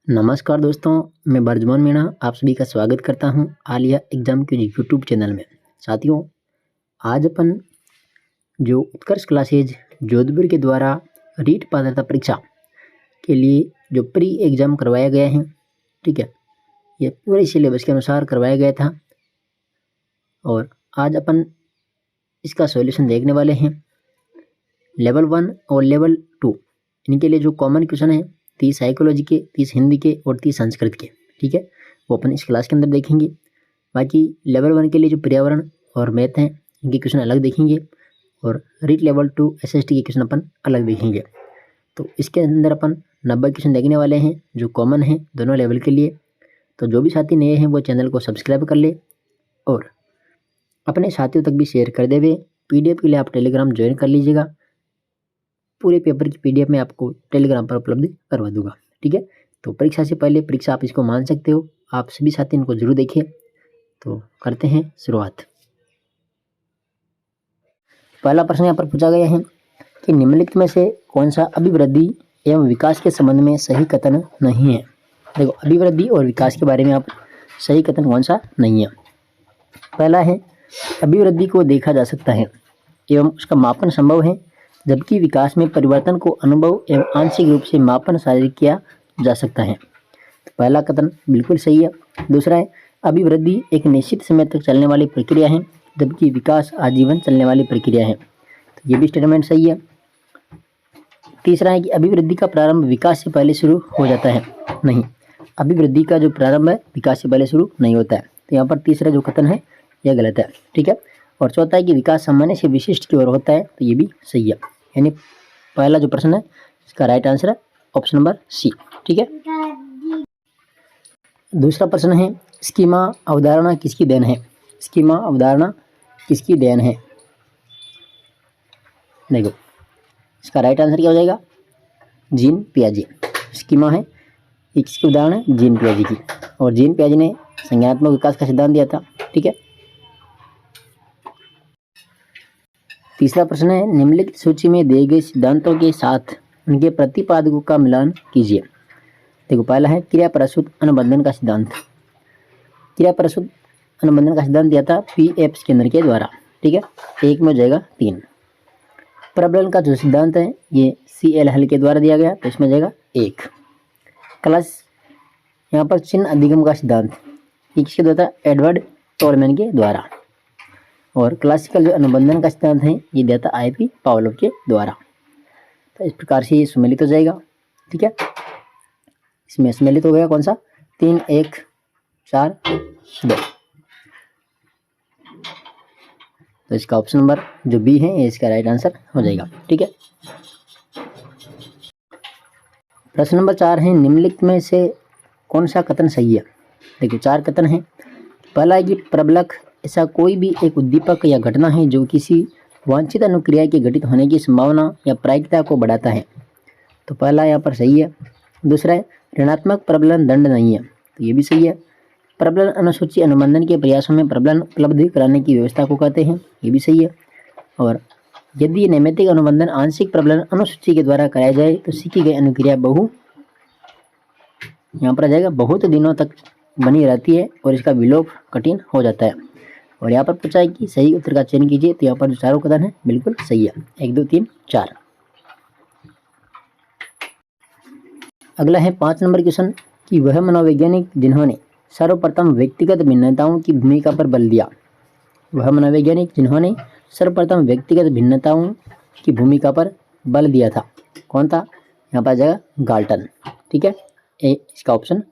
नमस्कार दोस्तों, मैं बर्जमान मीणा आप सभी का स्वागत करता हूं Aliya exam cues YouTube channel में। साथियों, आज अपन जो उत्कर्ष क्लासेज जोधपुर के द्वारा रीट पात्रता परीक्षा के लिए जो प्री एग्ज़ाम करवाया गया है, ठीक है, ये पूरे सिलेबस के अनुसार करवाया गया था और आज अपन इसका सॉल्यूशन देखने वाले हैं। लेवल 1 और लेवल 2 इनके लिए जो कॉमन क्वेश्चन है 30 साइकोलॉजी के, 30 हिंदी के और 30 संस्कृत के, ठीक है, वो अपन इस क्लास के अंदर देखेंगे। बाकी लेवल 1 के लिए जो पर्यावरण और मैथ हैं इनके क्वेश्चन अलग देखेंगे और रीट लेवल 2 एसएसटी के क्वेश्चन अपन अलग देखेंगे। तो इसके अंदर अपन 90 क्वेश्चन देखने वाले हैं जो कॉमन हैं दोनों लेवल के लिए। तो जो भी साथी नए हैं वो चैनल को सब्सक्राइब कर ले और अपने साथियों तक भी शेयर कर देवे। पीडीएफ के लिए आप टेलीग्राम ज्वाइन कर लीजिएगा, पूरे पेपर की पीडीएफ में आपको टेलीग्राम पर उपलब्ध करवा दूंगा, ठीक है। तो परीक्षा से पहले परीक्षा आप इसको मान सकते हो, आप सभी साथी इनको जरूर देखिए। तो करते हैं शुरुआत। पहला प्रश्न यहाँ पर पूछा गया है कि निम्नलिखित में से कौन सा अभिवृद्धि एवं विकास के संबंध में सही कथन नहीं है। देखो, अभिवृद्धि और विकास के बारे में आप सही कथन कौन सा नहीं है। पहला है अभिवृद्धि को देखा जा सकता है एवं उसका मापन संभव है, जबकि विकास में परिवर्तन को अनुभव एवं आंशिक रूप से मापन शारीरिक किया जा सकता है। तो पहला कथन बिल्कुल सही है। दूसरा है अभिवृद्धि एक निश्चित समय तक चलने वाली प्रक्रिया है, जबकि विकास आजीवन चलने वाली प्रक्रिया है। तो ये भी स्टेटमेंट सही है। तीसरा है कि अभिवृद्धि का प्रारंभ विकास से पहले शुरू हो जाता है। नहीं, अभिवृद्धि का जो प्रारंभ है विकास से पहले शुरू नहीं होता है। तो यहाँ पर तीसरा जो कथन है यह गलत है, ठीक है। और चौथा है कि विकास सामान्य से विशिष्ट की ओर होता है। तो ये भी सही है। यानी पहला जो प्रश्न है इसका राइट आंसर है ऑप्शन नंबर सी, ठीक है। दूसरा प्रश्न है स्कीमा अवधारणा किसकी देन है। स्कीमा अवधारणा किसकी देन है। देखो, इसका राइट आंसर क्या हो जाएगा, जीन पियाजे। स्कीमा है ये किसकी उदाहरण है, जीन पियाजे की। और जीन पियाजे ने संज्ञानात्मक विकास का सिद्धांत दिया था, ठीक है। तीसरा प्रश्न है निम्नलिखित सूची में दिए गए सिद्धांतों के साथ उनके प्रतिपादकों का मिलान कीजिए। देखो, पहला है क्रिया प्रसूत अनुबंधन का सिद्धांत। क्रिया प्रसूत अनुबंधन का सिद्धांत दिया था पीएफ स्किनर के द्वारा, ठीक है। एक में हो जाएगा 3। प्रबलन का जो सिद्धांत है ये सीएल हल के द्वारा दिया गया, तो इसमें जाएगा 1। क्लास यहाँ पर चिन्ह अधिगम का सिद्धांत ये किसके द्वारा था, एडवर्ड टोलमैन के द्वारा। और क्लासिकल जो अनुबंधन का सिद्धांत है ये दिया था आईपी पावलोव के द्वारा। तो इस प्रकार से ये सम्मिलित हो जाएगा, ठीक है। इसमें सम्मिलित हो गया कौन सा, 3 1 4 2। तो इसका ऑप्शन नंबर जो बी है ये इसका राइट आंसर हो जाएगा, ठीक है। प्रश्न नंबर 4 है निम्नलिखित में से कौन सा कथन सही है। देखिए, 4 कथन है। पहला है कि प्रबलक ऐसा कोई भी एक उद्दीपक या घटना है जो किसी वांछित अनुक्रिया के घटित होने की संभावना या प्रायिकता को बढ़ाता है। तो पहला यहाँ पर सही है। दूसरा है ऋणात्मक प्रबलन दंड नहीं है। तो ये भी सही है। प्रबलन अनुसूची अनुबंधन के प्रयासों में प्रबलन उपलब्ध कराने की व्यवस्था को कहते हैं। ये भी सही है। और यदि नैमित्तिक अनुबंधन आंशिक प्रबलन अनुसूची के द्वारा कराया जाए तो सीखी गई अनुक्रिया यहाँ पर आ जाएगा बहुत दिनों तक बनी रहती है और इसका विलोप कठिन हो जाता है। और यहाँ पर पूछा है कि सही उत्तर का चयन कीजिए। तो यहाँ पर जो चारों कथन है बिल्कुल सही है, 1 2 3 4। अगला है 5 नंबर क्वेश्चन कि वह मनोवैज्ञानिक जिन्होंने सर्वप्रथम व्यक्तिगत भिन्नताओं की भूमिका पर बल दिया। वह मनोवैज्ञानिक जिन्होंने सर्वप्रथम व्यक्तिगत भिन्नताओं की भूमिका पर बल दिया था, कौन था, यहाँ पर आ जाएगा गाल्टन, ठीक है। इसका ऑप्शन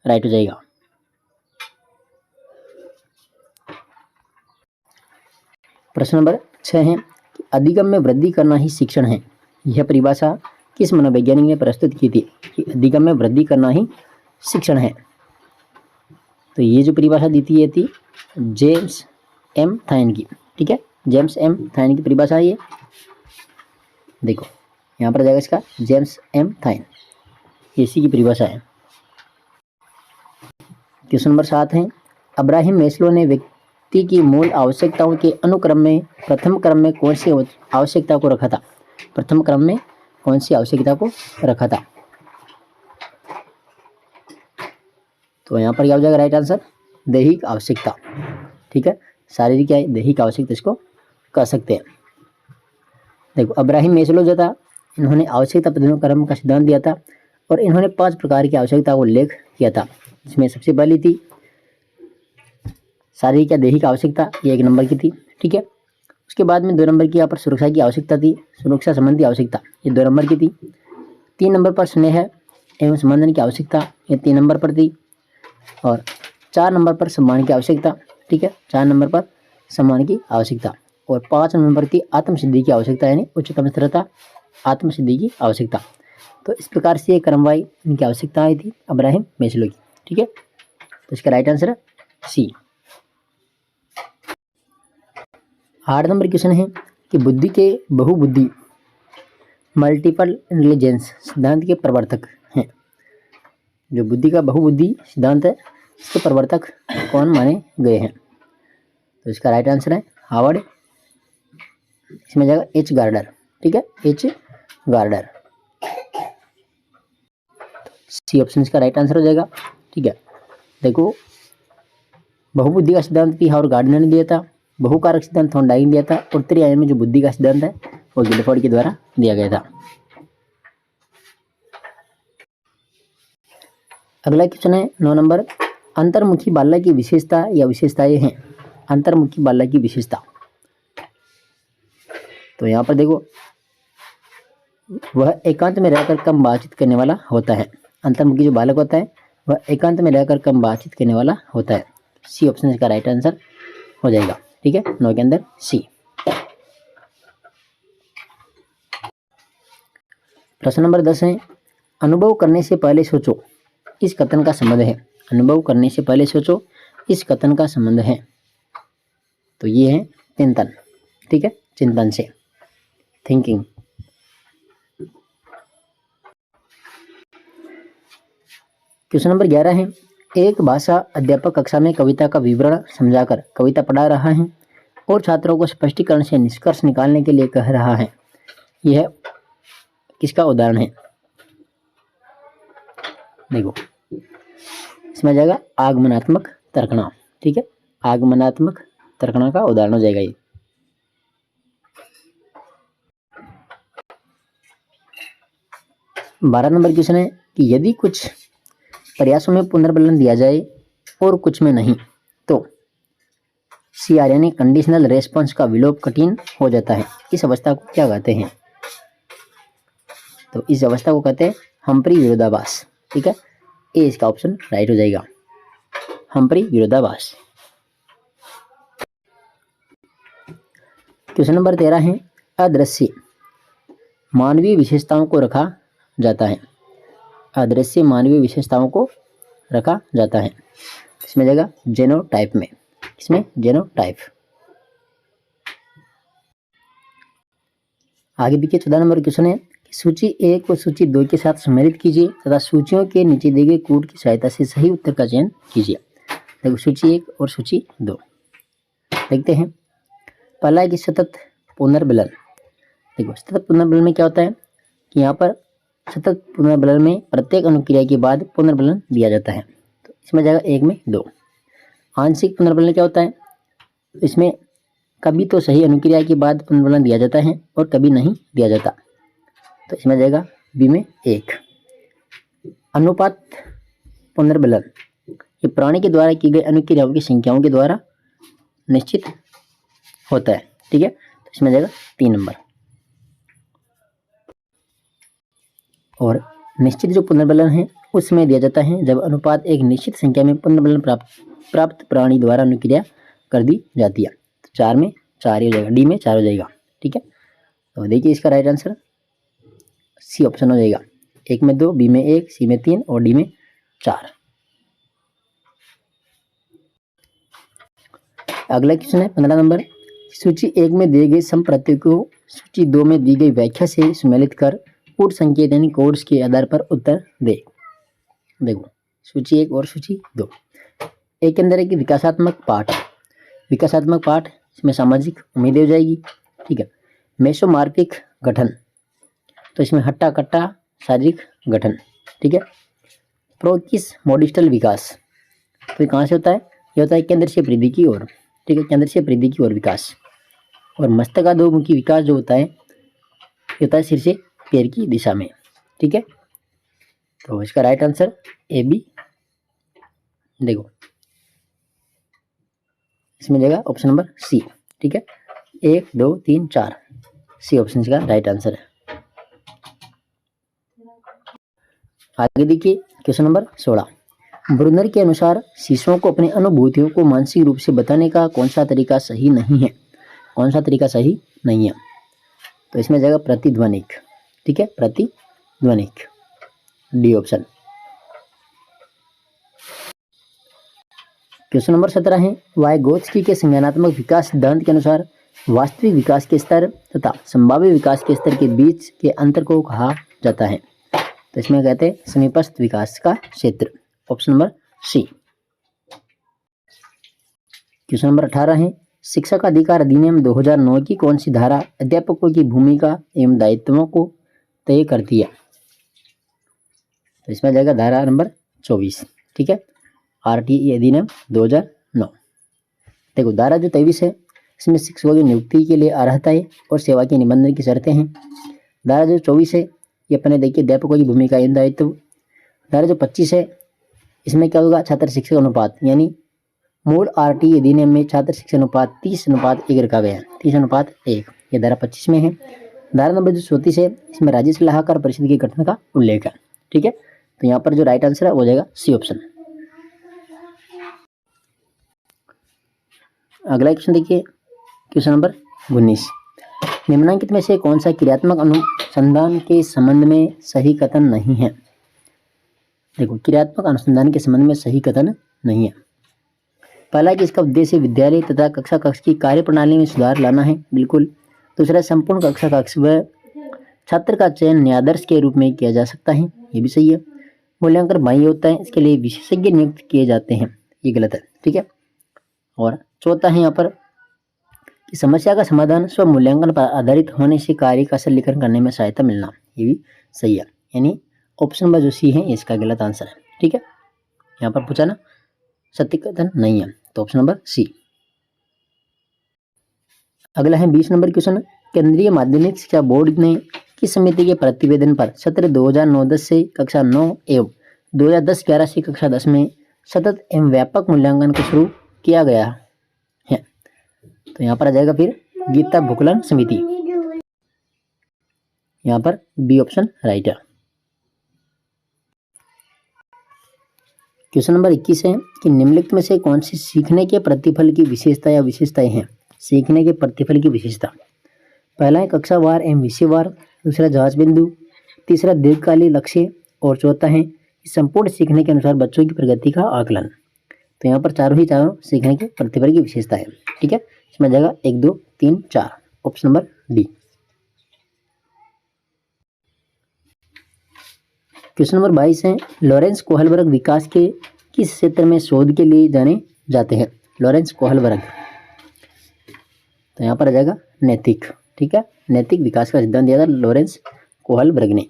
राइट हो जाएगा। प्रश्न नंबर 6 है कि अधिगम में वृद्धि करना ही शिक्षण है। यह परिभाषा किस मनोवैज्ञानिक ने प्रस्तुत की थी कि अधिगम में वृद्धि करना ही शिक्षण है। तो ये जो परिभाषा दी थी ये थी जेम्स एम थाइन की, ठीक है। जेम्स एम थाइन की परिभाषा है ये। देखो, यहाँ पर जाएगा इसका जेम्स एम थाइन, इसी की परिभाषा है। क्वेश्चन नंबर 7 है अब्राहम मैस्लो ने व्यक्ति की मूल आवश्यकताओं के अनुक्रम में प्रथम क्रम में कौन सी आवश्यकता को रखा था। प्रथम क्रम में कौन सी आवश्यकता को रखा था। तो यहाँ पर क्या हो जाएगा राइट आंसर, दैहिक आवश्यकता। ठीक है, शारीरिक क्या है, दैहिक आवश्यकता इसको कह सकते हैं। देखो अब्राहिम मेस्लो जो था, इन्होंने आवश्यकता पदानुक्रम का सिद्धांत दिया था और इन्होंने 5 प्रकार की आवश्यकता को उल्लेख किया था, जिसमें सबसे पहली थी शारीरिक या दैहिक आवश्यकता, ये 1 नंबर की थी। ठीक है, उसके बाद में 2 नंबर की यहाँ पर सुरक्षा की आवश्यकता थी, सुरक्षा संबंधी आवश्यकता, ये 2 नंबर की थी। 3 नंबर पर स्नेह एवं संबंधन की आवश्यकता, ये 3 नंबर पर थी। और 4 नंबर पर सम्मान की आवश्यकता। ठीक है, 4 नंबर पर सम्मान की आवश्यकता। और 5 नंबर की आत्मसिद्धि की आवश्यकता, यानी उच्चतम स्थिरता, आत्मसिद्धि की आवश्यकता। तो इस प्रकार से ये क्रमवाई इनकी आवश्यकता आई थी अब्राहिम मेस्लो की। ठीक है, तो इसका राइट आंसर है सी। 8 नंबर क्वेश्चन है कि बुद्धि के बहुबुद्धि मल्टीपल इंटेलिजेंस सिद्धांत के प्रवर्तक हैं। जो बुद्धि का बहुबुद्धि सिद्धांत है, इसके प्रवर्तक कौन माने गए हैं? तो इसका राइट आंसर है हार्वर्ड, इसमें जाएगा एच गार्डर। ठीक है, एच गार्डर, सी ऑप्शन इसका राइट आंसर हो जाएगा। ठीक है, देखो बहुबुद्धि का सिद्धांत भी हार्वर्ड गार्डनर ने दिया था, बहुकारक सिद्धांत थॉर्नडाइक ने दिया था और त्रिआयामी में जो बुद्धि का सिद्धांत है वो गिलफोर्ड के द्वारा दिया गया था। अगला क्वेश्चन है 9 नंबर, अंतर्मुखी बालक की विशेषता या विशेषताएं हैं। अंतर्मुखी बालक की विशेषता, तो यहाँ पर देखो वह एकांत में रहकर कम बातचीत करने वाला होता है। अंतर्मुखी जो बालक होता है वह एकांत में रहकर कम बातचीत करने वाला होता है। सी ऑप्शन इसका राइट आंसर हो जाएगा। ठीक है, 9 के अंदर सी। प्रश्न नंबर 10 है, अनुभव करने से पहले सोचो, इस कथन का संबंध है। अनुभव करने से पहले सोचो, इस कथन का संबंध है। तो ये है चिंतन। ठीक है, चिंतन से, थिंकिंग। क्वेश्चन नंबर 11 है, एक भाषा अध्यापक कक्षा में कविता का विवरण समझाकर कविता पढ़ा रहा है और छात्रों को स्पष्टीकरण से निष्कर्ष निकालने के लिए कह रहा है। यह किसका उदाहरण है? देखो इसमें आ जाएगा आगमनात्मक तर्कणा। ठीक है, आगमनात्मक तर्कणा का उदाहरण हो जाएगा ये। बारह नंबर क्वेश्चन है कि यदि कुछ प्रयासों में पुनर्बलन दिया जाए और कुछ में नहीं, तो CR यानी कंडीशनल रेस्पॉन्स का विलोप कठिन हो जाता है। इस अवस्था को क्या कहते हैं? तो इस अवस्था को कहते हैं हम्फ्री विरोधाभास। ठीक है, ए इसका ऑप्शन राइट हो जाएगा, हम्फ्री विरोधाभास। क्वेश्चन नंबर 13 है, अदृश्य मानवीय विशेषताओं को रखा जाता है। अदृश्य मानवीय विशेषताओं को रखा जाता है, इसमें जाएगा जेनोटाइप में। इसमें जेनोटाइप। आगे देखिए 14 नंबर क्वेश्चन है, सूची 1 और सूची 2 के साथ सम्मिलित कीजिए तथा सूचियों के नीचे दिए गए कोड की सहायता से सही उत्तर का चयन कीजिए। देखो सूची 1 और सूची 2 देखते हैं। पहला है कि सतत पुनर्बलन। देखो सतत पुनर्बलन में क्या होता है कि यहाँ पर सतत पुनर्बलन में प्रत्येक अनुक्रिया के बाद पुनर्बलन दिया जाता है। तो इसमें जाएगा 1 में 2। आंशिक पुनर्बलन क्या होता है? इसमें कभी तो सही अनुक्रिया के बाद पुनर्बलन दिया जाता है और कभी नहीं दिया जाता। तो इसमें जाएगा बी में 1। अनुपात पुनर्बलन, ये प्राणी के द्वारा की गई अनुक्रियाओं की संख्याओं के द्वारा निश्चित होता है। ठीक है, तो इसमें जाएगा 3 नंबर। और निश्चित जो पुनर्बलन है उसमें दिया जाता है जब अनुपात एक निश्चित संख्या में पुनर्बलन प्राप्त प्राणी द्वारा अनुक्रिया कर दी जाती है। तो 4 में 4 ही हो जाएगा, डी में 4 हो जाएगा। ठीक है, तो देखिए इसका राइट आंसर सी ऑप्शन हो जाएगा। 1 में 2, बी में 1, सी में 3 और डी में 4। अगला क्वेश्चन है 15 नंबर, सूची 1 में दिए गए संप्रत्यय को सूची 2 में दी गई व्याख्या से सम्मिलित कर कोड संकेत यानी कोड्स के आधार पर उत्तर दे। देखो सूची 1 और सूची 2, एक के अंदर है कि विकासात्मक पाठ। विकासात्मक पाठ इसमें सामाजिक उम्मीदें हो जाएगी। ठीक है, मेसोमार्फिक गठन, तो इसमें हट्टा कट्टा शारीरिक गठन। ठीक है, प्रोकिस मॉडिस्टल विकास, तो ये कहाँ से होता है? ये होता है केंद्र से परिधि की ओर, ठीक है, केंद्र से परिधि की ओर विकास। और मस्तकाधोमुखी विकास जो होता है ये होता है सिर से पैर की दिशा में, ठीक है। तो इसका राइट आंसर ए बी, देखो इसमें जाएगा ऑप्शन नंबर सी, ठीक है। 1 2 3 4 सी ऑप्शन इसका राइट आंसर है। आगे देखिए क्वेश्चन नंबर 16। ब्रुनर के अनुसार शिशुओं को अपनी अनुभूतियों को मानसिक रूप से बताने का कौन सा तरीका सही नहीं है? कौन सा तरीका सही नहीं है? तो इसमें जाएगा प्रतिध्वनिक, ठीक है, प्रतिध्वनिक, डी ऑप्शन। क्वेश्चन नंबर 17 है, वाइगोत्स्की के संज्ञानात्मक विकास सिद्धांत के अनुसार वास्तविक विकास के स्तर तथा संभाव्य विकास के स्तर के बीच के अंतर को कहा जाता है? तो इसमें कहते हैं समीपस्थ विकास का क्षेत्र, option number C. Question number 18 है, शिक्षक अधिकार अधिनियम 2009 की कौन सी धारा अध्यापकों की भूमिका एवं दायित्वों को तय करती है? तो इसमें जाएगा धारा नंबर 24, ठीक है, RTE अधिनियम 2009। देखो धारा जो 23 है इसमें शिक्षकों की नियुक्ति के लिए अर्हताएं और सेवा के निबंधन की शर्तें हैं। धारा जो 24 है ये अपने देखिए अध्यापकों की भूमिका एवं दायित्व। धारा जो 25 है इसमें क्या होगा? छात्र शिक्षक अनुपात, यानी मूल RTE अधिनियम में छात्र शिक्षक अनुपात 30:1 रखा गया है, 30:1, ये धारा 25 में है। धारा नंबर जो 34 है इसमें राज्य सलाहकार परिषद के गठन का उल्लेख है, ठीक है। तो यहाँ पर जो राइट आंसर है वो जाएगा सी ऑप्शन। अगला क्वेश्चन देखिए, क्वेश्चन नंबर 19। निम्नलिखित में से कौन सा क्रियात्मक अनुसंधान के संबंध में सही कथन नहीं है? देखो क्रियात्मक अनुसंधान के संबंध में सही कथन नहीं है। पहला कि इसका उद्देश्य विद्यालय तथा कक्षा कक्ष की कार्य प्रणाली में सुधार लाना है, बिल्कुल। दूसरा संपूर्ण कक्षा कक्ष व छात्र का चयन न्यायाधीश के रूप में किया जा सकता है, ये भी सही है। मूल्यांकन बाह्य होता है, इसके लिए विशेषज्ञ नियुक्त किए जाते हैं, ये गलत है, ठीक है। और चौथा है यहाँ पर कि समस्या का समाधान स्व मूल्यांकन पर आधारित होने से कार्य का सरलीकरण करने में सहायता मिलना, ये भी सही है। यानी ऑप्शन नंबर जो सी है इसका गलत आंसर है, ठीक है। यहाँ पर पूछा ना सत्य कथन नहीं है, तो ऑप्शन नंबर सी। अगला है 20 नंबर क्वेश्चन। केंद्रीय माध्यमिक शिक्षा बोर्ड ने किस समिति के प्रतिवेदन पर सत्र 2009-10 से कक्षा 9 एवं 2010-11 से कक्षा 10 में सतत एवं व्यापक मूल्यांकन को शुरू किया गया है? तो यहाँ पर आ जाएगा फिर गीता भुकलन समिति, यहाँ पर बी ऑप्शन राइट है। क्वेश्चन नंबर 21 है कि निम्नलिखित में से कौन सी सीखने के प्रतिफल की विशेषता या विशेषताएं हैं? सीखने के प्रतिफल की विशेषता, पहला है कक्षावार एवं विषयवार, दूसरा जांच बिंदु, तीसरा दीर्घकालीन लक्ष्य और चौथा है संपूर्ण सीखने के अनुसार बच्चों की प्रगति का आकलन। तो यहाँ पर चारों ही चारों सीखने के प्रतिफल की विशेषता है, ठीक है। इसमें जाएगा 1 2 3 4, option number D. Question number 22 है, लॉरेंस कोहलबर्ग विकास के किस क्षेत्र में शोध के लिए जाने जाते हैं? लॉरेंस कोहलबर्ग, तो यहाँ पर आ जाएगा नैतिक, ठीक है, नैतिक विकास का सिद्धांत दिया था लॉरेंस कोहलबर्ग ने।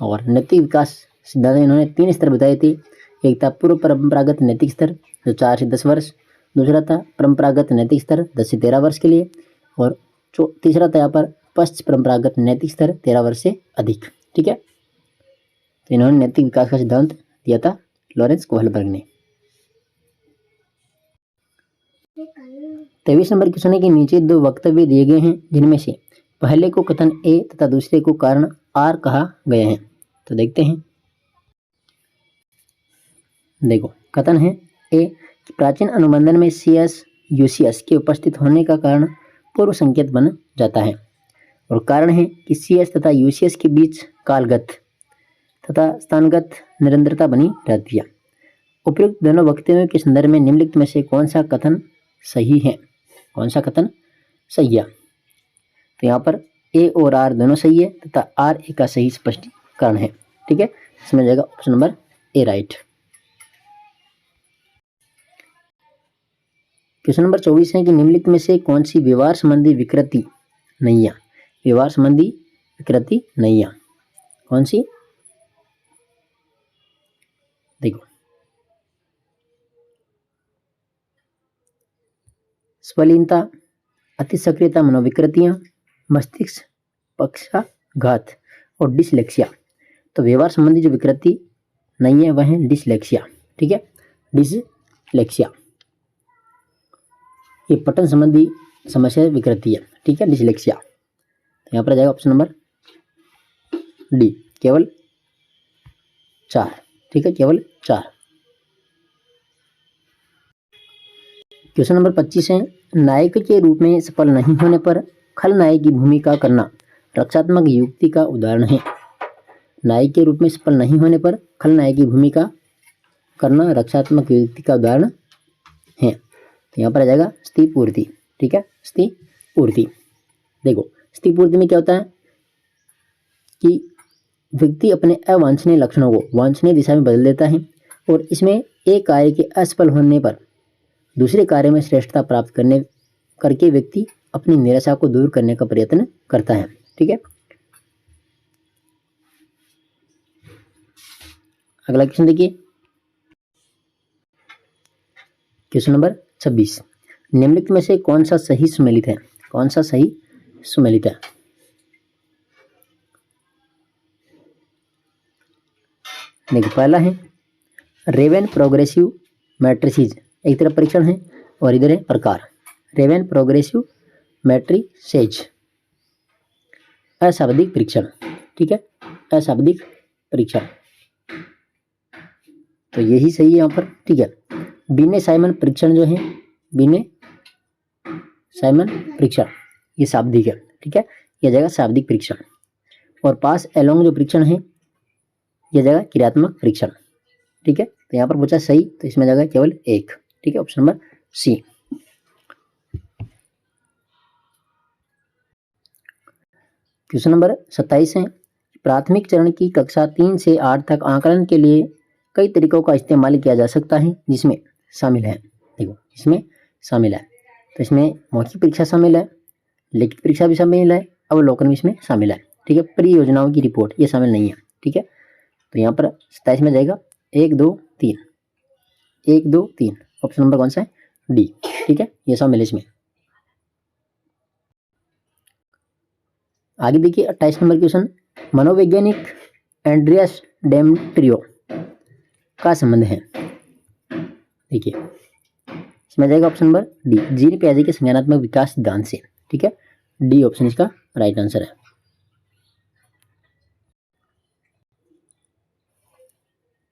और नैतिक विकास सिद्धांत में इन्होंने 3 स्तर बताए थे। एक था पूर्व परंपरागत नैतिक स्तर जो 4 से 10 वर्ष, दूसरा था परंपरागत नैतिक स्तर 10 से 13 वर्ष के लिए, और तीसरा था यहाँ पर पश्च परंपरागत नैतिक स्तर 13 वर्ष से अधिक, ठीक है। तो इन्होंने नैतिक विकास का सिद्धांत दिया था लॉरेंस कोहलबर्ग ने। 23 नंबर क्वेश्चन है कि नीचे 2 वक्तव्य दिए गए हैं जिनमें से पहले को कथन ए तथा दूसरे को कारण आर कहा गया है। तो देखते हैं, देखो कथन है ए कि प्राचीन अनुबंधन में CS यूसीएस के उपस्थित होने का कारण पूर्व संकेत बन जाता है, और कारण है कि CS तथा यूसीएस के बीच कालगत तथा स्थानगत निरंतरता बनी रहती है। उपयुक्त दोनों वक्तव्यों के संदर्भ में निम्नलिखित में से कौन सा कथन सही है? कौन सा कथन सही है? तो यहाँ पर ए और आर दोनों सही है तथा आर ए का सही स्पष्टीकरण है, ठीक है। इसमें जाएगा option number A right. Question number 24 है कि निम्नलिखित में से कौन सी व्यवहार संबंधी विकृति नहीं है? व्यवहार संबंधी विकृति नहीं है, कौन सी? स्वलीनता, अति सक्रियता, मनोविकृतियां, मस्तिष्क पक्षाघात और डिसलेक्सिया। तो व्यवहार संबंधी जो विकृति नहीं है वह है डिसलेक्सिया। ठीक है, डिसलेक्सिया ये पठन संबंधी समस्या विकृति है। ठीक है, डिसलेक्सिया। तो यहाँ पर आ जाएगा ऑप्शन नंबर डी, केवल 4। ठीक है, केवल 4। क्वेश्चन नंबर 25 है, नायक के रूप में सफल नहीं होने पर खलनायक की भूमिका करना रक्षात्मक युक्ति का उदाहरण है। नायक के रूप में सफल नहीं होने पर खलनायक की भूमिका करना रक्षात्मक युक्ति का उदाहरण है। तो यहाँ पर आ जाएगा स्थिपूर्ति। ठीक है, स्थिपूर्ति। देखो, स्थिपूर्ति में क्या होता है कि व्यक्ति अपने अवांछनीय लक्षणों को वांछनीय दिशा में बदल देता है और इसमें एक कार्य के असफल होने पर दूसरे कार्य में श्रेष्ठता प्राप्त करके व्यक्ति अपनी निराशा को दूर करने का प्रयत्न करता है। ठीक है, अगला क्वेश्चन देखिए, क्वेश्चन नंबर 26, निम्नलिखित में से कौन सा सही सुमेलित है? कौन सा सही सुमेलित है? देखिए, पहला है रेवेन प्रोग्रेसिव मैट्रिसेज, एक तरफ परीक्षण है और इधर है प्रकार। रेवेन प्रोग्रेसिव मैट्रिसेज, अशाब्दिक परीक्षण। ठीक है, अशाब्दिक परीक्षण, तो यही सही है यहाँ पर। ठीक है, बिने साइमन परीक्षण जो है, बिने साइमन परीक्षण ये शाब्दिक है। ठीक है, यह जाएगा शाब्दिक परीक्षण। और पास एलोंग जो परीक्षण है यह जाएगा क्रियात्मक परीक्षण। ठीक है, तो यहाँ पर पूछा सही, तो इसमें जाएगा केवल 1। ठीक है, option number C. Question number 27 है, प्राथमिक चरण की कक्षा 3 से 8 तक आकलन के लिए कई तरीकों का इस्तेमाल किया जा सकता है, जिसमें शामिल है, देखो इसमें शामिल है, तो इसमें मौखिक परीक्षा शामिल है, लिखित परीक्षा भी शामिल है, अवलोकन भी इसमें शामिल है। ठीक है, परियोजनाओं की रिपोर्ट ये शामिल नहीं है। ठीक है, तो यहाँ पर 27 में जाएगा 1 2 3, 1 2 3, ऑप्शन नंबर कौन सा है? डी। ठीक है, ये शामिल है इसमें। आगे देखिए 28 नंबर क्वेश्चन, मनोवैज्ञानिक एंड्रियास डेमेट्रियो का संबंध है। देखिए, इसमें जाएगा ऑप्शन नंबर डी, जीन पियाजे के संज्ञानात्मक विकास सिद्धांत से। ठीक है, डी ऑप्शन इसका राइट आंसर है।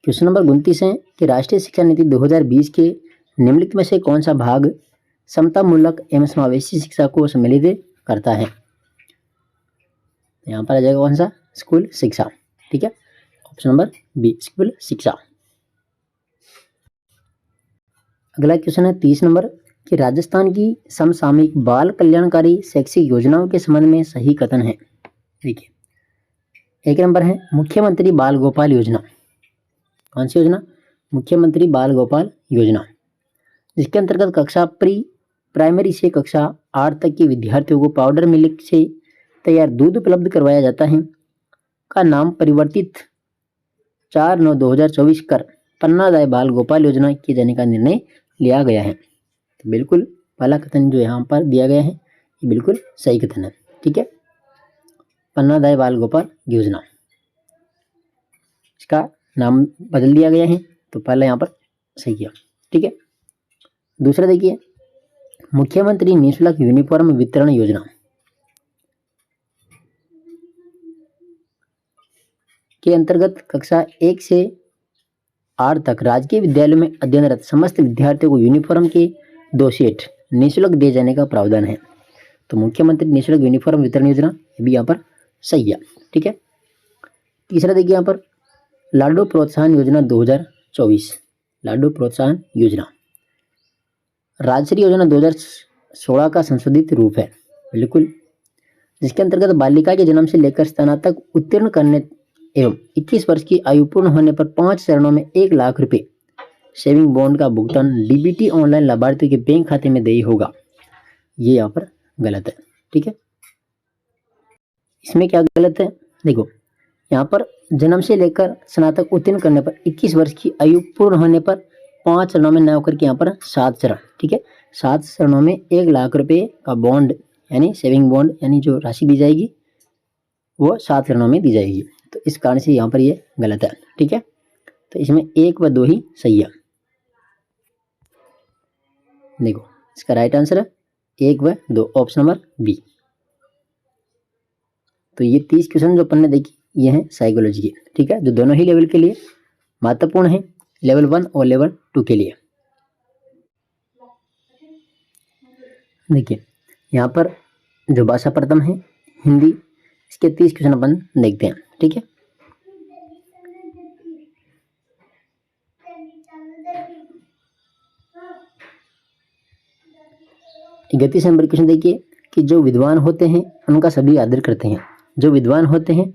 क्वेश्चन नंबर 29 है कि राष्ट्रीय शिक्षा नीति 2020 के निम्नलिखित में से कौन सा भाग समतामूलक एवं समावेशी शिक्षा को सम्मिलित करता है? यहाँ पर आ जाएगा कौन सा? स्कूल शिक्षा। ठीक है, ऑप्शन नंबर बी, स्कूल शिक्षा। अगला क्वेश्चन है 30 नंबर कि राजस्थान की समसामयिक बाल कल्याणकारी शैक्षिक योजनाओं के संबंध में सही कथन है। देखिए, 1 नंबर है मुख्यमंत्री बाल गोपाल योजना। कौन सी योजना? मुख्यमंत्री बाल गोपाल योजना, जिसके अंतर्गत कक्षा प्राइमरी से कक्षा 8 तक के विद्यार्थियों को पाउडर मिल्क से तैयार दूध उपलब्ध करवाया जाता है, का नाम परिवर्तित 4/9/2024 कर पन्नादाय बाल गोपाल योजना किए जाने का निर्णय लिया गया है। तो बिल्कुल पहला कथन जो यहाँ पर दिया गया है ये बिल्कुल सही कथन है। ठीक है, पन्नादाय बाल गोपाल योजना, इसका नाम बदल दिया गया है, तो पहला यहाँ पर सही किया। ठीक है, दूसरा देखिए मुख्यमंत्री निःशुल्क यूनिफॉर्म वितरण योजना, के अंतर्गत कक्षा 1 से 8 तक राजकीय विद्यालयों में अध्ययनरत समस्त विद्यार्थियों को यूनिफॉर्म के 2 सेट निःशुल्क दिए जाने का प्रावधान है। तो मुख्यमंत्री निःशुल्क यूनिफॉर्म वितरण योजना ये भी यहाँ पर सही है। ठीक है, तीसरा देखिए यहाँ पर लाडो प्रोत्साहन योजना 2024, लाडो प्रोत्साहन योजना राजश्री योजना 2016 का संशोधित रूप है बिल्कुल, जिसके अंतर्गत बालिका के जन्म से लेकर स्नातक उत्तीर्ण करने एवं 21 वर्ष की आयु पूर्ण होने पर 5 चरणों में 1 लाख रुपए सेविंग बॉन्ड का भुगतान डीबीटी ऑनलाइन लाभार्थियों के बैंक खाते में देय होगा। ये यहाँ पर गलत है। ठीक है, इसमें क्या गलत है? देखो, यहाँ पर जन्म से लेकर स्नातक उत्तीर्ण करने पर 21 वर्ष की आयु पूर्ण होने पर 5 चरणों में न होकर के यहाँ पर 7 चरण, ठीक है। 7 चरणों में 1 लाख रुपए का बॉन्ड यानी सेविंग बॉन्ड यानी जो राशि दी जाएगी वो 7 चरणों में दी जाएगी। तो इस कारण से यहाँ पर ये गलत है, ठीक है। तो इसमें 1 व 2 ही सही है। देखो इसका राइट आंसर है 1 व 2, ऑप्शन नंबर बी। तो ये 30 क्वेश्चन जो अपन ने देखी ये है साइकोलॉजी के, ठीक है, जो दोनों ही लेवल के लिए महत्वपूर्ण है, लेवल 1 और लेवल 2 के लिए। देखिए यहाँ पर जो भाषा प्रथम है हिंदी, इसके 30 क्वेश्चन अपन देखते हैं, ठीक है। गति से नंबर क्वेश्चन देखिए कि जो विद्वान होते हैं उनका सभी आदर करते हैं। जो विद्वान होते हैं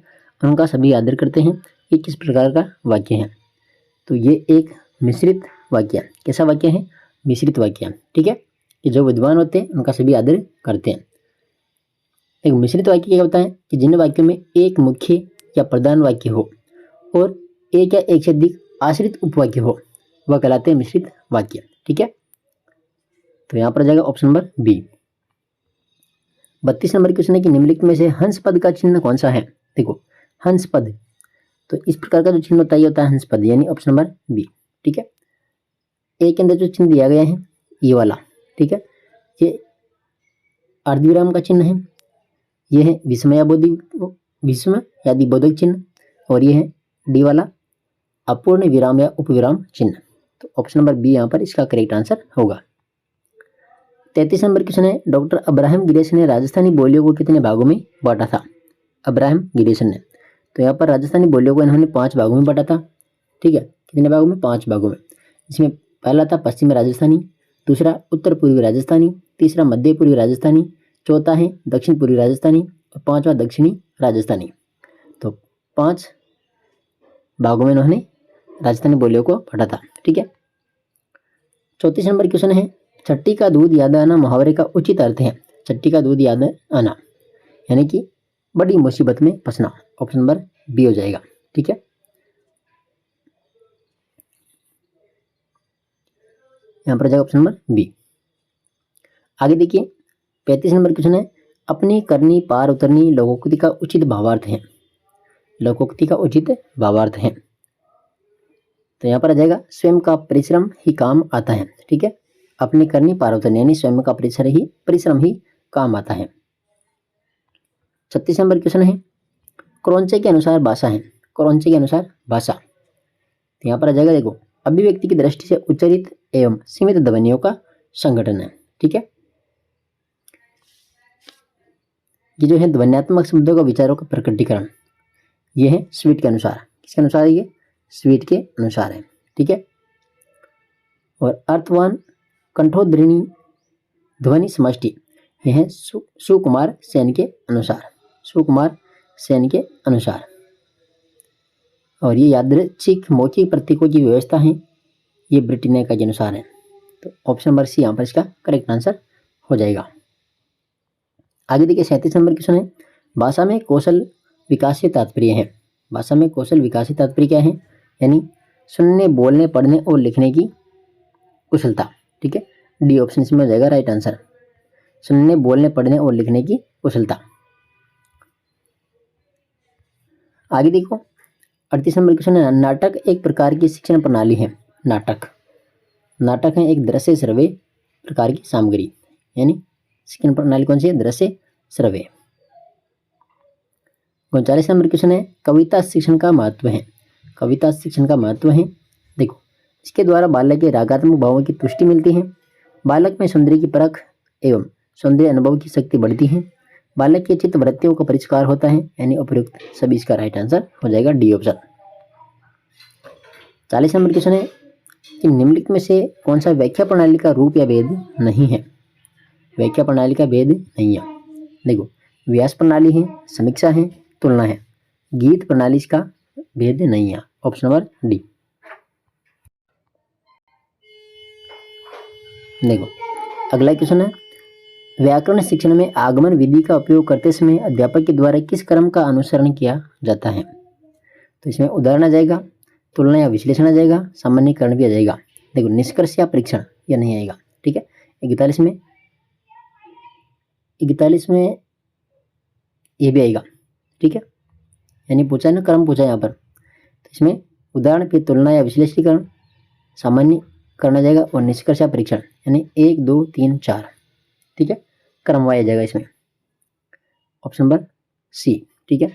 उनका सभी आदर करते हैं, ये किस प्रकार का वाक्य है? तो ये एक मिश्रित वाक्य, कैसा वाक्य है? मिश्रित वाक्य, ठीक है, कि जो विद्वान होते हैं उनका सभी आदर करते हैं। एक मिश्रित वाक्य क्या होता है कि जिन वाक्यों में एक मुख्य या प्रधान वाक्य हो और एक या एक से अधिक आश्रित उपवाक्य हो, वह कहलाते हैं मिश्रित वाक्य, ठीक है। तो यहाँ पर जाएगा option number B. 32 number question है कि निम्नलिखित में से हंस पद का चिन्ह कौन सा है? देखो हंस पद, तो इस प्रकार का जो चिन्ह होता है ये होता है हंस पद, यानी ऑप्शन नंबर बी, ठीक है। ए के अंदर जो चिन्ह दिया गया है ये वाला, ठीक है, ये अर्धविराम का चिन्ह है, ये है विस्मयादि बोधक चिन्ह, और ये है डी वाला अपूर्ण विराम या उपविराम चिन्ह। तो ऑप्शन नंबर बी यहाँ पर इसका करेक्ट आंसर होगा। 33 नंबर क्वेश्चन है डॉक्टर अब्राहम गिरीसन ने राजस्थानी बोलियों को कितने भागों में बांटा था? अब्राहम गिरीसन ने, तो यहाँ पर राजस्थानी बोलियों को इन्होंने 5 भागों में बांटा था, ठीक है। कितने भागों में? 5 भागों में। इसमें पहला था पश्चिमी राजस्थानी, दूसरा उत्तर पूर्वी राजस्थानी, तीसरा मध्य पूर्वी राजस्थानी, चौथा है दक्षिण पूर्वी राजस्थानी और 5वां दक्षिणी राजस्थानी। तो 5 भागों में इन्होंने राजस्थानी बोलियों को बांटा था, ठीक है। 34 नंबर क्वेश्चन है छठी का दूध याद आना मुहावरे का उचित अर्थ है। छठी का दूध याद आना यानी कि बड़ी मुसीबत में फंसना, ऑप्शन नंबर बी हो जाएगा, ठीक है। यहाँ पर जाएगा ऑप्शन नंबर बी। आगे देखिए 35 नंबर क्वेश्चन है अपनी करनी पार उतरनी लोकोक्ति का उचित भावार्थ है। लोकोक्ति का उचित भावार्थ है, तो यहाँ पर आ जाएगा स्वयं का परिश्रम ही काम आता है, ठीक है। अपनी करनी पार उतरनी यानी स्वयं का परिश्रम ही काम आता है। 36 नंबर क्वेश्चन है क्रौंचे के अनुसार भाषा है। क्रौंचे के अनुसार भाषा, तो यहाँ पर आ जाएगा देखो अभिव्यक्ति की दृष्टि से उच्चारित एवं सीमित ध्वनियों का संगठन है, ठीक है। ये जो है ध्वन्यात्मक शब्दों का विचारों का प्रकटीकरण, ये है स्वीट के अनुसार। किसके अनुसार? ये स्वीट के अनुसार है, ठीक है। और अर्थवान कंठोध्वनि ध्वनि समष्टि, यह है सुकुमार सेन के अनुसार। सुकुमार सेन के अनुसार। और ये यादृच्छिक मौखिक प्रतीकों की व्यवस्था है, ये ब्रिटेनिया के अनुसार है। तो ऑप्शन नंबर सी यहाँ पर इसका करेक्ट आंसर हो जाएगा। आगे देखिए 37 नंबर क्वेश्चन है भाषा में कौशल विकास से तात्पर्य है। भाषा में कौशल विकास से तात्पर्य क्या है? यानी सुनने बोलने पढ़ने और लिखने की कुशलता, ठीक है। डी ऑप्शन इसमें हो जाएगा राइट आंसर, सुनने बोलने पढ़ने और लिखने की कुशलता। आगे देखो 38 नंबर क्वेश्चन है नाटक एक प्रकार की शिक्षण प्रणाली है। नाटक है एक दृश्य श्रव्य प्रकार की सामग्री, यानी शिक्षण प्रणाली कौन सी है? दृश्य श्रव्य। 39 नंबर क्वेश्चन है कविता शिक्षण का महत्व है। कविता शिक्षण का महत्व है, देखो इसके द्वारा बालक के रागात्मक भावों की पुष्टि मिलती है, बालक में सौंदर्य की परख एवं सौंदर्य अनुभव की शक्ति बढ़ती है, बालक के चित्त वृत्तियों का परिष्कार होता है, यानी उपयुक्त सभी इसका राइट आंसर हो जाएगा डी ऑप्शन। 40 नंबर क्वेश्चन है कि निम्नलिखित में से कौन सा व्याख्या प्रणाली का रूप या भेद नहीं है? व्याख्या प्रणाली का भेद नहीं है, देखो व्यास प्रणाली है, समीक्षा है, तुलना है। गीत प्रणाली का भेद नहीं है, ऑप्शन नंबर डी। देखो अगला क्वेश्चन है व्याकरण शिक्षण में आगमन विधि का उपयोग करते समय अध्यापक के द्वारा किस क्रम का अनुसरण किया जाता है? तो इसमें उदाहरण आ जाएगा, तुलना या विश्लेषण आ जाएगा, सामान्यीकरण भी आ जाएगा। देखो निष्कर्ष या परीक्षण यह नहीं आएगा, ठीक है। 41 में ये भी आएगा, ठीक है, यानी पूछा है ना, क्रम पूछा है यहाँ पर, तो इसमें उदाहरण फिर तुलना या विश्लेषणीकरण सामान्य करना जाएगा और निष्कर्ष या परीक्षण यानी 1 2 3 4, ठीक है, क्रमवार आ जाएगा इसमें, ऑप्शन नंबर सी, ठीक है।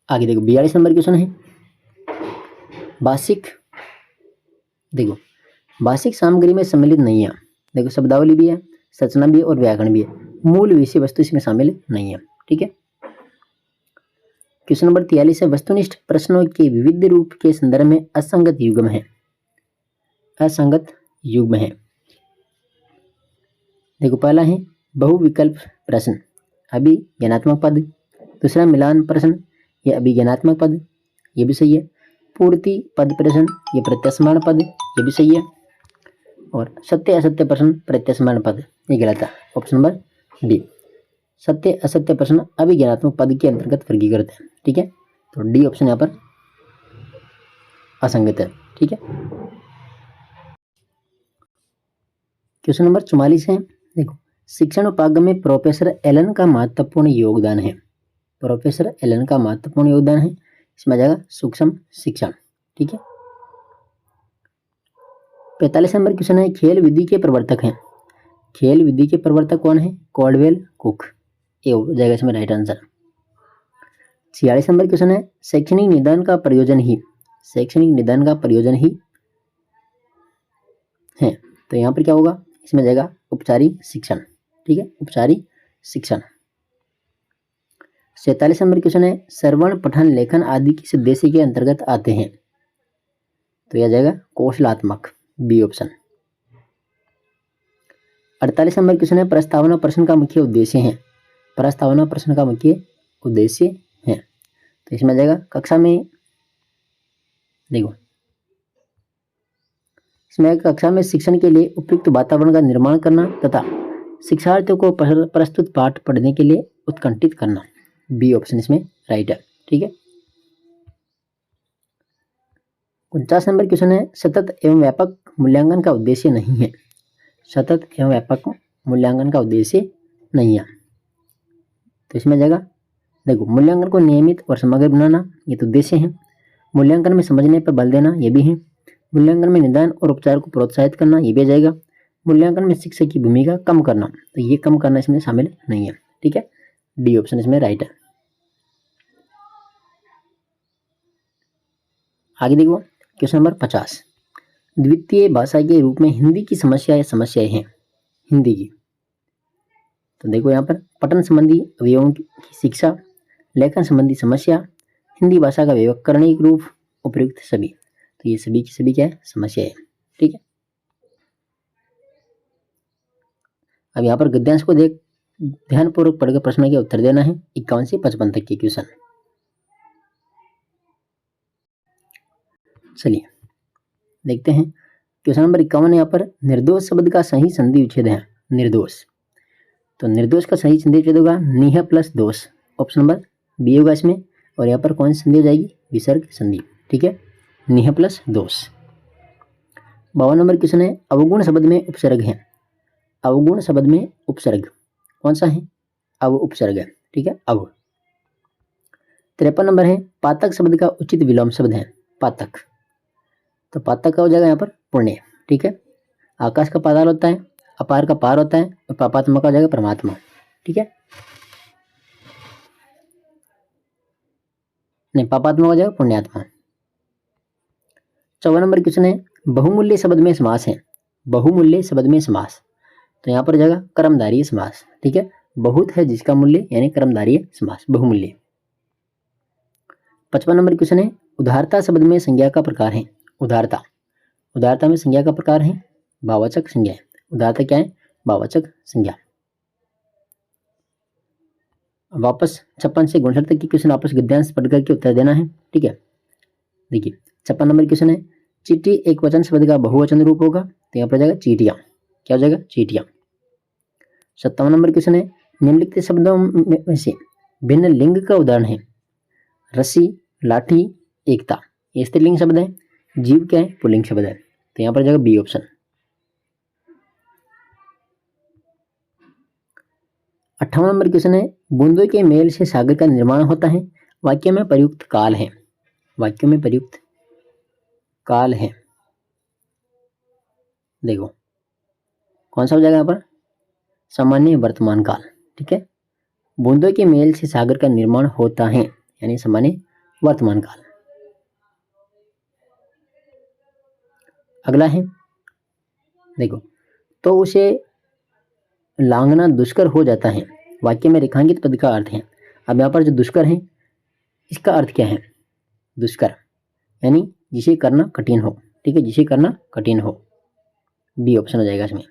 आगे देखो 42 नंबर क्वेश्चन है, भाषिक, देखो भाषिक सामग्री में सम्मिलित नहीं है, देखो शब्दावली भी है, संरचना भी है और व्याकरण भी है, मूल विषय वस्तु इसमें शामिल नहीं है, ठीक है। क्वेश्चन नंबर 43 है, वस्तुनिष्ठ प्रश्नों के विविध रूप के संदर्भ में असंगत युग्म है, असंगत युग्म है। देखो पहला है बहुविकल्प प्रश्न, अभिज्ञानात्मक पद, दूसरा मिलान प्रश्न, ये अभिज्ञानात्मक पद, ये भी सही है। पूर्ति पद प्रश्न, ये प्रत्यास्मरण पद, ये भी सही है। और सत्य असत्य प्रश्न प्रत्यास्मरण पद, ये गलत है, ऑप्शन नंबर डी। सत्य असत्य प्रश्न अभिज्ञानात्मक पद के अंतर्गत वर्गीकृत है, ठीक है, तो डी ऑप्शन यहाँ पर असंगत है, ठीक है। क्वेश्चन नंबर 44 है, देखो शिक्षण उपागम में प्रोफेसर एलन का महत्वपूर्ण योगदान है, प्रोफेसर एलन का महत्वपूर्ण योगदान है, इसमें आ जाएगा सूक्ष्म शिक्षण, ठीक है। 45 नंबर क्वेश्चन है, खेल विधि के प्रवर्तक हैं, खेल विधि के प्रवर्तक कौन है, कॉल्डवेल कुक, ये हो जाएगा इसमें राइट आंसर। 46 नंबर क्वेश्चन है, शैक्षणिक निदान का प्रयोजन ही, शैक्षणिक निदान का प्रयोजन ही है, तो यहाँ पर क्या होगा, इसमें जाएगा उपचारिक शिक्षण, ठीक है, उपचारिक शिक्षण। 47 नंबर क्वेश्चन है, श्रवण पठन लेखन आदि किस उद्देश्य के अंतर्गत आते हैं, तो यह जाएगा कौशलात्मक, बी ऑप्शन। 48 नंबर क्वेश्चन है, प्रस्तावना प्रश्न का मुख्य उद्देश्य है, प्रस्तावना प्रश्न का मुख्य उद्देश्य है, तो इसमें आ जाएगा कक्षा में, देखो इसमें कक्षा में शिक्षण के लिए उपयुक्त वातावरण का निर्माण करना तथा शिक्षार्थियों को प्रस्तुत पाठ पढ़ने के लिए उत्कंठित करना, बी ऑप्शन इसमें राइट है, ठीक है। 49 नंबर क्वेश्चन है, सतत एवं व्यापक मूल्यांकन का उद्देश्य नहीं है, सतत एवं व्यापक मूल्यांकन का उद्देश्य नहीं है, तो इसमें जाएगा, देखो मूल्यांकन को नियमित और समग्र बनाना, ये तो उद्देश्य है। मूल्यांकन में समझने पर बल देना, ये भी है। मूल्यांकन में निदान और उपचार को प्रोत्साहित करना, ये भी आ जाएगा। मूल्यांकन में शिक्षक की भूमिका कम करना, तो ये कम करना इसमें शामिल नहीं है, ठीक है, डी ऑप्शन इसमें राइट है। आगे देखो क्वेश्चन नंबर 50, द्वितीय भाषा के रूप में हिंदी की समस्याएं हैं, हिंदी की, तो देखो यहाँ पर पठन संबंधी अवयवों की शिक्षा, लेखन संबंधी समस्या, हिंदी भाषा का व्याकरणिक रूप, उपयुक्त सभी, तो ये सभी की सभी क्या है, समस्या है, ठीक है। अब यहाँ पर गद्यांश को देख ध्यानपूर्वक पढ़कर प्रश्न के उत्तर देना है, 51 से 55 तक के क्वेश्चन। चलिए देखते हैं क्वेश्चन नंबर 51, यहाँ पर निर्दोष शब्द का सही संधि विच्छेद है, निर्दोष, तो निर्दोष का सही संधि विच्छेद होगा निह प्लस दोष, ऑप्शन नंबर बी होगा इसमें। और यहाँ पर कौन सी संधि हो जाएगी, विसर्ग संधि, ठीक है, निह प्लस दोष। 52 नंबर क्वेश्चन है, अवगुण शब्द में उपसर्ग है, अवगुण शब्द में उपसर्ग कौन सा है, अव उपसर्ग है, ठीक है, अव। 53 नंबर है, पातक शब्द का उचित विलोम शब्द है, पातक, तो पातक का हो जाएगा यहाँ पर पुण्य, ठीक है। आकाश का पाताल होता है, अपार का पार होता है, और पापात्मा का हो जाएगा परमात्मा, ठीक है, नहीं पापात्मा हो जाएगा पुण्यात्मा। 54 नंबर क्वेश्चन है, बहुमूल्य शब्द में समास है, बहुमूल्य शब्द में समास, तो यहाँ पर हो जाएगा कर्मधारय समास, ठीक है, बहुत है जिसका मूल्य यानी कर्मधारय समास, बहुमूल्य। 55 नंबर क्वेश्चन है, उदारता शब्द में संज्ञा का प्रकार है, उदारता, उदारता में संज्ञा का प्रकार है भाववाचक संज्ञा, उदारता क्या है, भाववाचक संज्ञा। वापस 56 से 59 तक के क्वेश्चन आपस गद्यांश पढ़ करके उत्तर देना है, ठीक है। देखिए 56 नंबर क्वेश्चन है, चीटी एक वचन शब्द का बहुवचन रूप होगा, तो यहाँ पर जाएगा चीटियां, क्या हो जाएगा, चीटियां। 57 नंबर क्वेश्चन है, निम्नलिखित शब्दों में से भिन्न लिंग का उदाहरण है, रस्सी, लाठी, एकता, ये स्त्रीलिंग शब्द है, जीव क्या है, पुल्लिंग शब्द है, तो यहाँ पर जाएगा बी ऑप्शन। 58 नंबर क्वेश्चन है, बूंदों के मेल से सागर का निर्माण होता है, वाक्य में प्रयुक्त काल है, वाक्य में प्रयुक्त काल है। देखो कौन सा हो जाएगा यहाँ पर, सामान्य वर्तमान काल। ठीक है, बूंदों के मेल से सागर का निर्माण होता है यानी सामान्य वर्तमान काल। अगला है, देखो तो उसे लांघना दुष्कर हो जाता है, वाक्य में रेखांकित पद का अर्थ है। अब यहाँ पर जो दुष्कर है इसका अर्थ क्या है, दुष्कर यानी जिसे करना कठिन हो। ठीक है, जिसे करना कठिन हो, बी ऑप्शन हो जाएगा इसमें।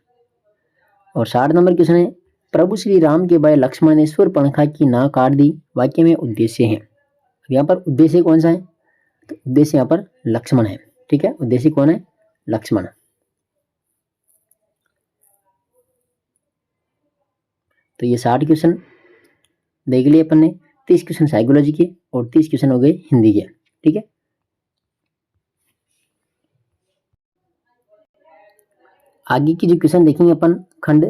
और 60 नंबर क्वेश्चन है, प्रभु श्री राम के भाई लक्ष्मण ने शूर्पणखा की नाक काट दी, वाक्य में उद्देश्य है। यहाँ पर उद्देश्य कौन सा है, तो उद्देश्य यहाँ पर लक्ष्मण है। ठीक है, उद्देश्य कौन है, लक्ष्मण। तो ये 60 क्वेश्चन देख लिए अपन ने, 30 क्वेश्चन साइकोलॉजी के और 30 क्वेश्चन हो गए हिंदी के। ठीक है, आगे की जो क्वेश्चन देखेंगे अपन खंड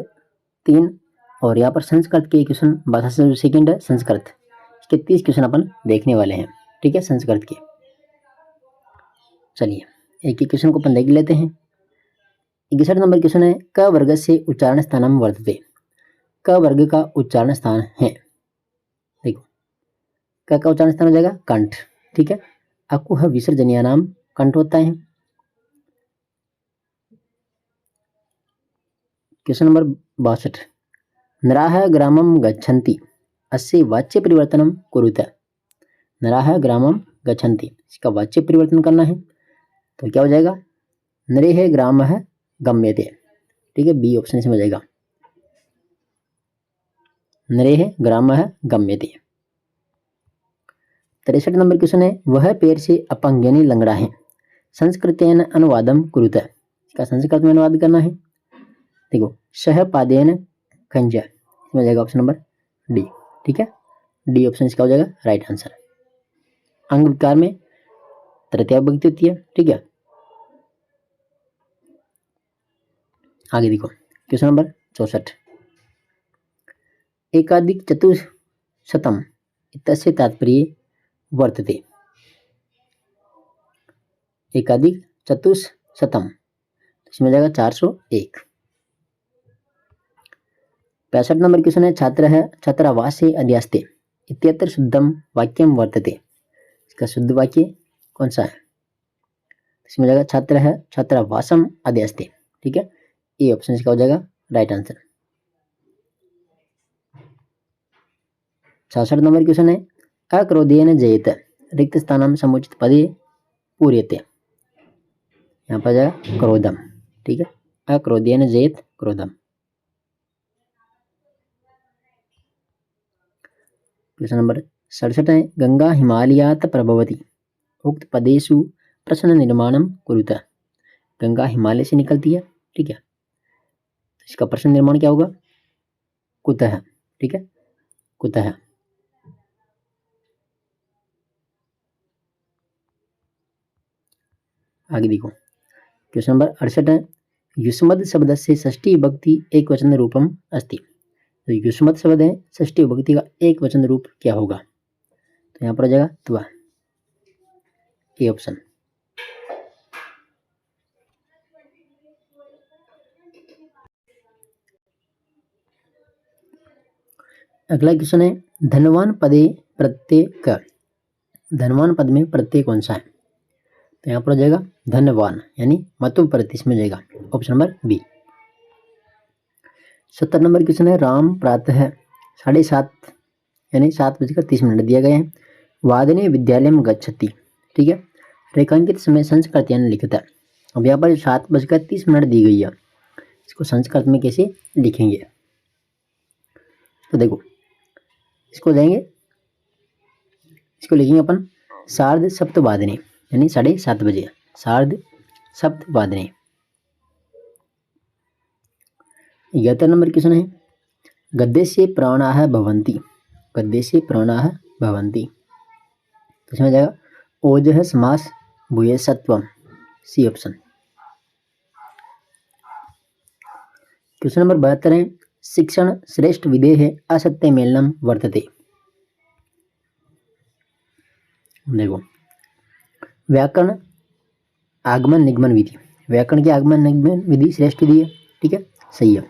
3 और यहाँ पर संस्कृत के क्वेश्चन, भाषा से सेकेंड है संस्कृत, इसके 30 क्वेश्चन अपन देखने वाले हैं। ठीक है, संस्कृत के। चलिए एक एक क्वेश्चन को अपन देख लेते हैं। 61 नंबर क्वेश्चन है, क वर्ग से उच्चारण स्थानम वर्तते, क वर्ग का उच्चारण स्थान है। देखो क का उच्चारण स्थान हो जाएगा कंठ। ठीक है, अकुह विसर्जनीय नाम कंठ होता है। क्वेश्चन नंबर 62, नराः ग्रामं गच्छन्ति, अस्य वाच्य परिवर्तनम कुरुत। नराः ग्रामं गच्छन्ति, इसका वाच्य परिवर्तन करना है, तो क्या हो जाएगा, नरेः ग्रामः गम्यते। ठीक है, बी ऑप्शन इसमें हो जाएगा, नरेः ग्रामः गम्यते। 63 नंबर क्वेश्चन है, वह पैर से अपंग यानी लंगड़ा है, संस्कृतेन अनुवादम कुरुत, इसका संस्कृत में अनुवाद करना है। देखो सह पादेन खंज, इसमें हो जाएगा ऑप्शन नंबर डी। ठीक है, डी ऑप्शन इसका हो जाएगा राइट आंसर। अंग विकार में तृतीया विभक्ति होती है। ठीक है, आगे देखो क्वेश्चन नंबर 64, एकाधिक चतुशतम इत्यस्य तात्पर्य वर्तते, एकाधिक चतुशतम, इसमें जाएगा 401। 65 नंबर क्वेश्चन है, छात्र है छात्रावासे अध्यास्ते इत्यत्र शुद्धम वाक्यम वर्तते, इसका शुद्ध वाक्य कौन सा है, इसमें जाएगा छात्र है छात्रावासम अध्यास्ते। ठीक है, ए ऑप्शन इसका हो जाएगा राइट आंसर। 66 नंबर क्वेश्चन है, अक्रोधेन जयेत रिक्त स्थानम समुचित पदे पूर्यते, यहाँ पर जाएगा क्रोधम। ठीक है, अक्रोधेन जयेत क्रोधम। क्वेश्चन नंबर 67 है, गंगा हिमालयात प्रभवती उक्त पदेषु प्रश्न निर्माणम कुरुत, गंगा हिमालय से निकलती है। ठीक है, तो इसका प्रश्न निर्माण क्या होगा, कुतः। ठीक है, कुतः। आगे देखो क्वेश्चन नंबर 68 है, युष्मद् शब्द से षष्ठी विभक्ति एक वचन रूपम अस्ति, तो युष्मद् शब्द है षष्ठी विभक्ति का एक वचन रूप क्या होगा, तो यहाँ पर हो जाएगा त्वा, ए ऑप्शन। अगला क्वेश्चन है, धनवान पदे प्रत्यय क, धनवान पद में प्रत्यय कौन सा है, तो यहाँ पर हो जाएगा धनवान यानी मतु प्रत्यय में जाएगा, option number B. 70 number question है, राम प्रातः 7:30 यानी 7:30 दिया गया है, वादने विद्यालय में गच्छति। ठीक है, रेखांकित समय संस्कृत यानी लिखता है। अब यहाँ पर 7:30 दी गई है, इसको संस्कृत में कैसे लिखेंगे, तो देखो इसको देंगे, इसको लिखेंगे अपन सार्ध सप्तवादने यानी 7:30 बजे, सार्ध सप्तवादने। 11 नंबर क्वेश्चन है, गद्य से प्राणाः भवन्ति, गद्य से प्राणाः भवन्ति, तो इसमें जाएगा ओजः समास भूयसत्वम, सी ऑप्शन। क्वेश्चन नंबर 72 है, शिक्षण श्रेष्ठ विधेय असत्य मेलनम वर्तते। देखो, व्याकरण आगमन निगमन विधि, व्याकरण की आगमन निगमन विधि श्रेष्ठ विधि है, ठीक है, सही है।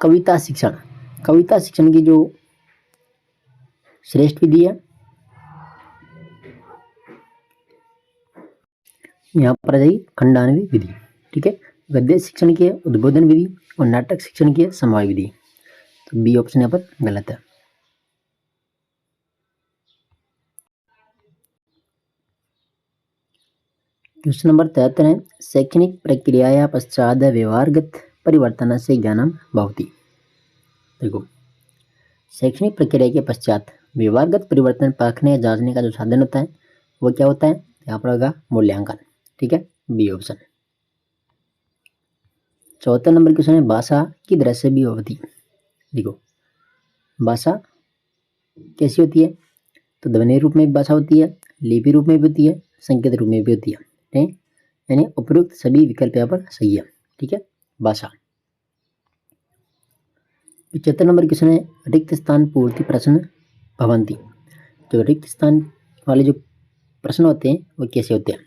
कविता शिक्षण, कविता शिक्षण की जो श्रेष्ठ विधि है, यहाँ पर आ जाएगी खंडान्वी विधि, ठीक है। गद्य शिक्षण की है उद्बोधन विधि और नाटक शिक्षण की है समवाय विधि। तो बी ऑप्शन यहाँ पर गलत है। क्वेश्चन नंबर 73 है, शैक्षणिक प्रक्रिया पश्चात व्यवहारगत परिवर्तन से ज्ञानम भवति। देखो, शैक्षणिक प्रक्रिया के पश्चात व्यवहारगत परिवर्तन परखने या जांचने का जो साधन होता है वो क्या होता है, यहाँ पर होगा मूल्यांकन, ठीक है, बी ऑप्शन। 74 नंबर क्वेश्चन है, भाषा की दृश्य भी होती। देखो, भाषा कैसी होती है, तो ध्वनि रूप में भी भाषा होती है, लिपि रूप में भी होती है, संकेत रूप में भी होती है, ठीक है, यानी उपयुक्त सभी विकल्प यहाँ पर सही है, ठीक है, भाषा। 75 नंबर क्वेश्चन है, रिक्त स्थान पूर्ति प्रश्न भवंती। जो रिक्त स्थान वाले जो प्रश्न होते हैं वो कैसे होते हैं,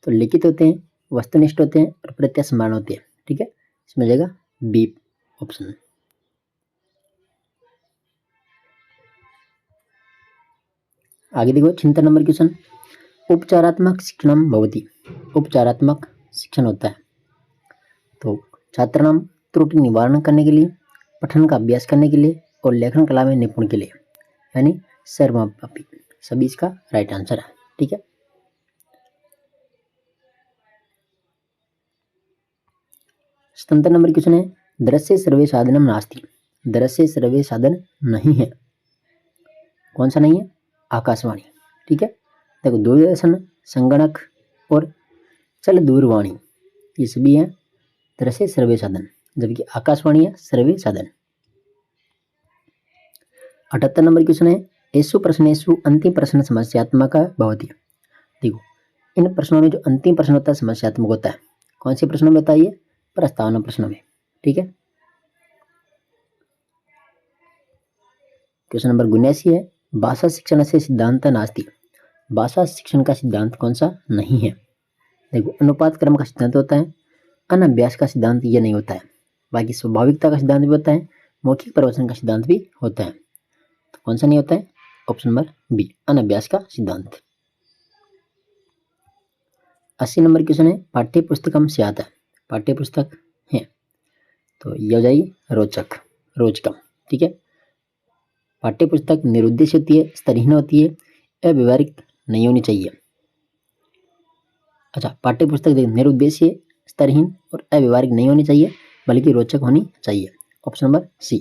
तो लिखित होते हैं, वस्तुनिष्ठ होते हैं और प्रत्यासमान होते हैं, ठीक है, इसमें जाएगा बी ऑप्शन। आगे देखो, 76 नंबर क्वेश्चन, उपचारात्मक शिक्षणम भवति। उपचारात्मक शिक्षण होता है तो छात्र नाम त्रुटि निवारण करने के लिए, पठन का अभ्यास करने के लिए और लेखन कला में निपुण के लिए, यानी सर्वव्यापी, सभी इसका राइट आंसर है, ठीक है। सत्तर नंबर क्वेश्चन है, दृश्य सर्वे साधनम नास्ति। दृश्य सर्वे साधन नहीं है, कौन सा नहीं है, आकाशवाणी, ठीक है। देखो, दूरदर्शन, संगणक और चल दूरवाणी ये सभी है दृश्य सर्वे साधन, जबकि आकाशवाणी है सर्वे साधन। 78 नंबर क्वेश्चन है, एषु प्रश्नेषु अंतिम प्रश्न समस्यात्मक भवति। देखो, इन प्रश्नों में जो अंतिम प्रश्न होता है समस्यात्मक होता है, कौन से प्रश्नों में बताइए, प्रस्तावना प्रश्नों में, ठीक है। क्वेश्चन नंबर 79 है, भाषा शिक्षण से सिद्धांत नास्ति। भाषा शिक्षण का सिद्धांत कौन सा नहीं है। देखो, अनुपात क्रम का सिद्धांत होता है, अनभ्यास का सिद्धांत ये नहीं होता है, बाकी स्वाभाविकता का सिद्धांत भी होता है, मौखिक प्रवचन का सिद्धांत भी होता है, तो कौन सा नहीं होता है, ऑप्शन नंबर बी, अनभ्यास का सिद्धांत। 80 नंबर क्वेश्चन है, पाठ्य पुस्तकम से आता है। पाठ्य पुस्तक है तो यह हो जाएगी रोचक, रोचकम, ठीक है। पाठ्य पुस्तक निरुद्देश्य होती है, स्तरहीन होती है, अव्यवहारिक नहीं होनी चाहिए। अच्छा, पाठ्य पुस्तक निरुद्देश्य, स्तरहीन और अव्यवहारिक नहीं होनी चाहिए, बल्कि रोचक होनी चाहिए, ऑप्शन नंबर सी।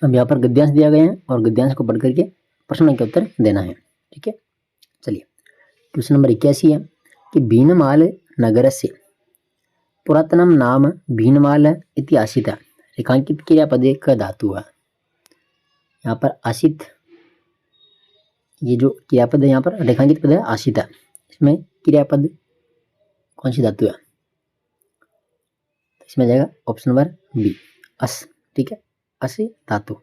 अब यहाँ पर गद्यांश दिया गया है और गद्यांश को पढ़ करके प्रश्न के उत्तर देना है, ठीक है। चलिए, क्वेश्चन नंबर 81 है कि भीनमाल नगरस्य पुरातनम नाम भीनमाल इति आसीत्, रेखांकित क्रियापदे क धातु है। यहाँ पर आसित, ये जो क्रियापद है यहाँ पर रेखांकित पद है आसित है, इसमें क्रियापद कौन सी धातु है, इसमें जाएगा ऑप्शन नंबर बी, अस, ठीक है, अस धातु।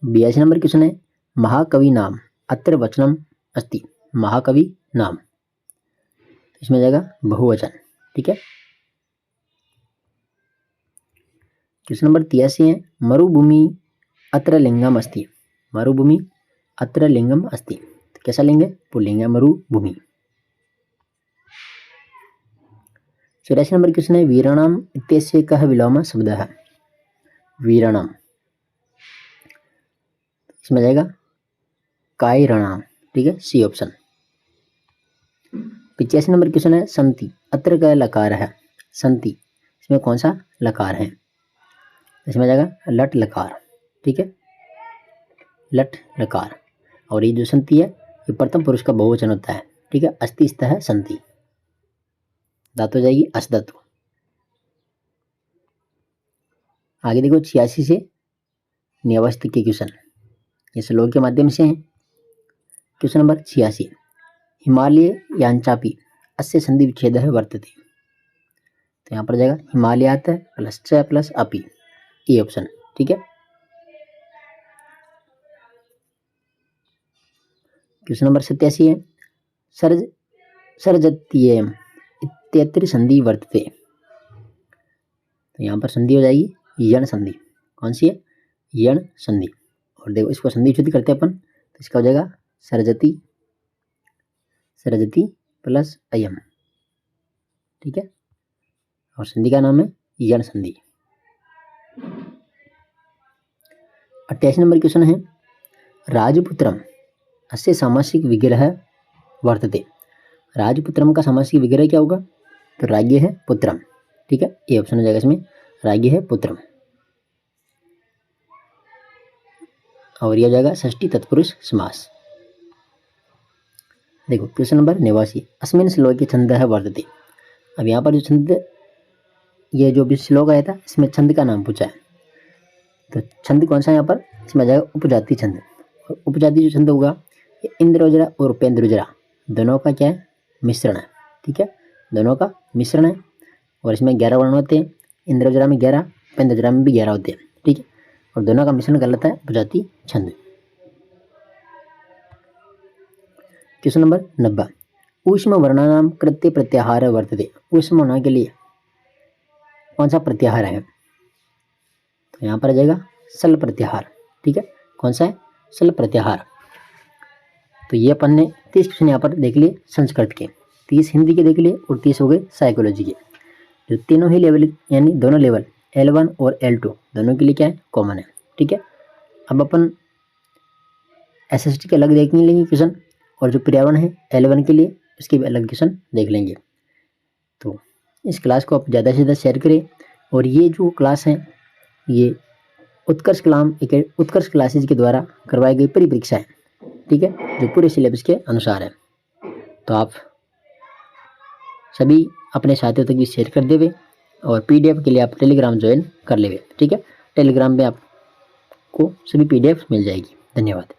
बयासी नंबर क्वेश्चन है, महाकवि नाम अत्र वचनम अस्ति। महाकवि नाम, इसमें जाएगा बहुवचन, ठीक है। क्वेश्चन नंबर 83 है, मरुभूमि अत्र लिंगम अस्ति। मरुभूमि अत्र लिंगम अस्ति, तो कैसा लिंग है, पुल्लिंग है, मरुभूमि। 84 नंबर क्वेश्चन है, वीराणाम इत्यस्य कः विलोम शब्द है। वीराणाम, इसमें जाएगा कायरणाम, ठीक है, सी ऑप्शन। 85 नंबर क्वेश्चन है, संति अत्र का लकार है। संति, इसमें कौन सा लकार है, इसमें जाएगा लट लकार, ठीक है, लट लकार। और ये जो संति है ये प्रथम पुरुष का बहुवचन होता है, ठीक है, अस्ति स्तः संति, धातु जाएगी अस धातु। आगे देखो 86 से 89 तक के क्वेश्चन ये श्लोक के माध्यम से हैं। क्वेश्चन नंबर 86, हिमालय यांचापी अस्य संधि विच्छेद है वर्तते। तो यहाँ पर जाएगा हिमालयात प्लस च प्लस अपी, ये ऑप्शन, ठीक है। क्वेश्चन नंबर 87 है, सर्जत्येयम इत्यत्र संधि वर्तते। तो यहाँ पर संधि हो जाएगी यण संधि। कौन सी है? यण संधि। और देखो इसको संधि विच्छेद करते हैं अपन, तो इसका हो जाएगा सरजति प्लस अयम, ठीक है। और संधि का नाम है यण संधि। 88 नंबर क्वेश्चन है, राजपुत्रम अस्य सामासिक विग्रह वर्तते। राजपुत्रम का सामासिक विग्रह क्या होगा? तो राज्य है पुत्रम, ठीक है। ये ऑप्शन हो जाएगा इसमें, राज्य है पुत्रम। और यह हो जाएगा षष्ठी तत्पुरुष समास। देखो क्वेश्चन नंबर 89, अस्मिन् श्लोके छंदः वर्तते। अब यहाँ पर जो छंद, ये जो भी श्लोक आया था इसमें छंद का नाम पूछा है। तो छंद कौन सा है यहाँ पर? इसमें आ जाएगा उपजाति छंद। और उपजाति जो छंद होगा ये इंद्रवज्रा और उपेंद्रवज्रा दोनों का क्या है? मिश्रण है, ठीक है। दोनों का मिश्रण है। और इसमें 11 वर्ण होते हैं, इंद्रवज्रा में 11, उपेंद्रवज्रा में भी 11 होते हैं, ठीक है। और दोनों का मिश्रण कहलाता है उपजाति छंद। क्वेश्चन नंबर 90, ऊष्म वर्णानाम कृत्य प्रत्याहार वर्तते। ऊष्म वर्णों के लिए कौन सा प्रत्याहार है? तो यहाँ पर आ जाएगा सल प्रत्याहार, ठीक है। कौन सा है? सल प्रत्याहार। तो ये अपन ने 30 क्वेश्चन यहाँ पर देख लिए संस्कृत के, 30 हिंदी के देख लिए और 30 हो गए साइकोलॉजी के। जो तीनों ही लेवल यानी दोनों लेवल L1 और L2 दोनों के लिए क्या है? कॉमन है, ठीक है। अब अपन SST के अलग देख लेंगे क्वेश्चन, और जो पर्यावरण है L1 के लिए उसके भी अलग क्वेश्चन देख लेंगे। तो इस क्लास को आप ज़्यादा से ज़्यादा शेयर करें। और ये जो क्लास है ये उत्कर्ष क्लासेज के द्वारा करवाई गई परिपरीक्षा है, ठीक है, जो पूरे सिलेबस के अनुसार है। तो आप सभी अपने साथियों तक भी शेयर कर देवे। और PDF के लिए आप टेलीग्राम ज्वाइन कर लेवे, ठीक है। टेलीग्राम पे आपको सभी PDF मिल जाएगी। धन्यवाद।